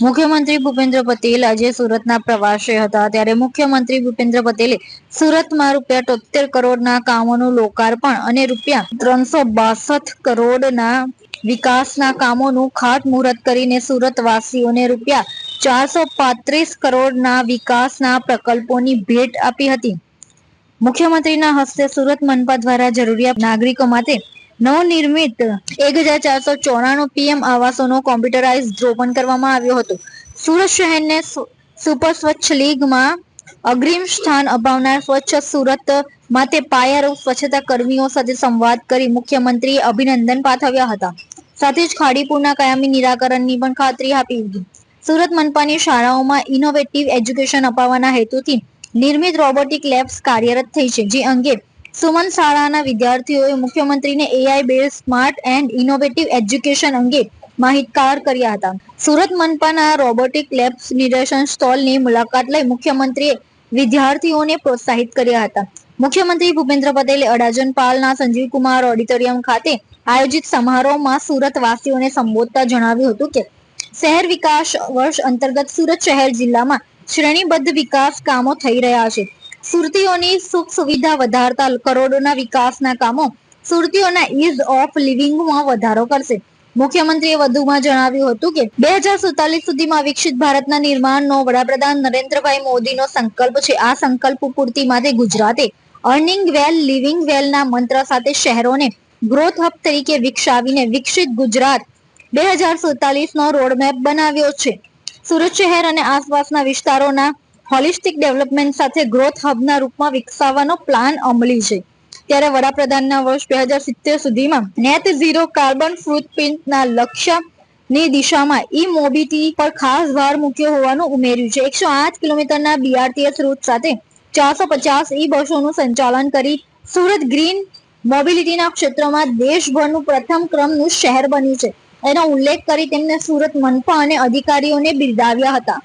મુખ્યમંત્રી ભૂપેન્દ્ર પટેલ આજે સુરતના પ્રવાસે હતા ત્યારે મુખ્યમંત્રી ભૂપેન્દ્ર પટેલે સુરતમાં ₹73 કરોડના કામોનું લોકાર્પણ અને ₹362 કરોડના વિકાસના કામોનું ખાતમુહૂર્ત કરીને સુરતવાસીઓને ₹435 કરોડના વિકાસના પ્રકલ્પોની ભેટ આપી હતી। મુખ્યમંત્રીના હસ્તે સુરત મનપા દ્વારા જરૂરિયાત નાગરિકો માટે નવનિર્મિત 1494 PM આવાસોનો કોમ્પ્યુટરાઇઝ ડ્રો પણ કરવામાં આવ્યો હતો। સુરત શહેરને સુપર સ્વચ્છ લીગમાં અગ્રીમ સ્થાન અપાવનાર સ્વચ્છ સુરત માટે પાયારૂપ સ્વચ્છતા કર્મીઓ સાથે સંવાદ કરી મુખ્યમંત્રીએ અભિનંદન પાઠવ્યા હતા। સાથે જ ખાડીપુરના કાયમી નિરાકરણની પણ ખાતરી આપી હતી। સુરત મનપાની શાળાઓમાં ઇનોવેટિવ એજ્યુકેશન અપાવવાના હેતુથી નિર્મિત રોબોટિક લેબ્સ કાર્યરત થઈ છે, જે અંગે સુમન શાળાના વિદ્યાર્થીઓએ મુખ્યમંત્રીને AI base smart and innovative education અંગે માહિતગાર કર્યા હતા। સુરત મનપાના રોબોટિક લેબ્સ નિદર્શન સ્ટોલની મુલાકાત લઈ મુખ્યમંત્રીએ વિદ્યાર્થીઓને પ્રોત્સાહિત કર્યા હતા। મુખ્યમંત્રી ભૂપેન્દ્ર પટેલે અડાજણ પાલના સંજીવકુમાર ઓડિટોરિયમ ખાતે આયોજિત સમારોહમાં સુરતવાસીઓને સંબોધતા જણાવ્યું હતું કે શહેર વિકાસ વર્ષ અંતર્ગત સુરત શહેર જિલ્લામાં શ્રેણીબદ્ધ વિકાસ કામો થઈ રહ્યા છે। સુરતીઓની સુખ સુવિધા વધારતા કરોડોના વિકાસના કામો સુરતીઓના ઇઝ ઓફ લિવિંગમાં વધારો કરશે। મુખ્યમંત્રીએ વધુમાં જણાવ્યું હતું કે 2047 સુધીમાં વિકસિત ભારતના નિર્માણનો વડાપ્રધાન નરેન્દ્રભાઈ મોદીનો સંકલ્પ છે। આ સંકલ્પ પૂર્તિ માટે ગુજરાતે અર્નિંગ વેલ લિવિંગ વેલના મંત્ર સાથે શહેરોને ગ્રોથ હબ તરીકે વિકસાવીને વિકસિત ગુજરાત 2047નો રોડમેપ બનાવ્યો છે। સુરત શહેર અને આસપાસના વિસ્તારોના હોલિસ્ટિક ડેવલપમેન્ટ સાથે ગ્રોથ હબના રૂપમાં વિકસાવવાનો પ્લાન અમલી છે। ત્યારે વડાપ્રધાનના વર્ષ 2070 સુધીમાં નેટ ઝીરો કાર્બન ફૂટપ્રિન્ટના લક્ષ્યની દિશામાં ઈ મોબિલિટી પર ખાસ ભાર મૂક્યો હોવાનું ઉમેર્યું છે। 108 કિલોમીટરના BRTS રૂટ સાથે 450 ઈ બસોનું સંચાલન કરી સુરત ગ્રીન મોબિલિટીના ક્ષેત્રમાં દેશભરનું પ્રથમ ક્રમનું શહેર બન્યું છે, એનો ઉલ્લેખ કરી તેમને સુરત મનપા અને અધિકારીઓને બિરદાવ્યા હતા।